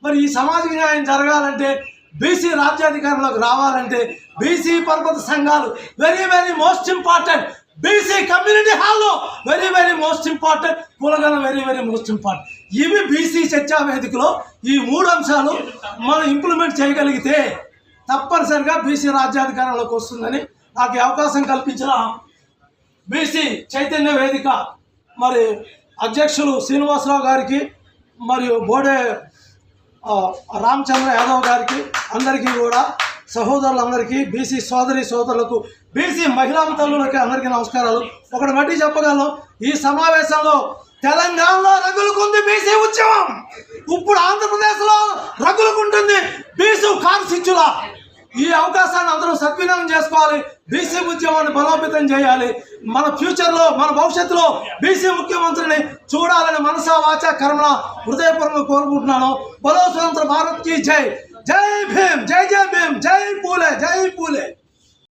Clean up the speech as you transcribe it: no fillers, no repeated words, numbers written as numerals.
మరి ఈ సామాజిక న్యాయం జరగాలంటే బీసీ రాజ్యాధికారంలోకి రావాలంటే బీసీ పరపతి సంఘాలు very very most important. BC community హాల్లో వెరీ వెరీ మోస్ట్ ఇంపార్టెంట్. కులగణం వెరీ వెరీ మోస్ట్ ఇంపార్టెంట్. ఇవి బీసీ చర్చా వేదికలో ఈ 3 అంశాలు మనం ఇంప్లిమెంట్ చేయగలిగితే తప్పనిసరిగా బీసీ రాజ్యాధికారంలోకి వస్తుందని నాకు అవకాశం కల్పించిన బీసీ చైతన్య వేదిక మరి అధ్యక్షులు శ్రీనివాసరావు గారికి మరియు బోడే రామచంద్ర యాదవ్ గారికి అందరికీ కూడా సహోదరులందరికీ బీసీ సోదరి సోదరులకు బీసీ మహిళా తల్లులకి అందరికీ నమస్కారాలు. ఒకటి మట్టి చెప్పగలను, ఈ సమావేశంలో తెలంగాణలో రగులుకుంది బీసీ ఉద్యమం, ఇప్పుడు ఆంధ్రప్రదేశ్లో రగులుకుంటుంది బీసీ కార్సిచ్చుల. ఈ అవకాశాన్ని అందరూ సద్వినియోగం చేసుకోవాలి. బీసీ ఉద్యమాన్ని బలోపేతం చేయాలి. మన ఫ్యూచర్లో మన భవిష్యత్తులో బీసీ ముఖ్యమంత్రిని చూడాలని మనసా వాచా కర్మణ హృదయపూర్వకంగా కోరుకుంటున్నాను. బలో స్వతంత్ర భారత్ కి జై. జై భీమ్.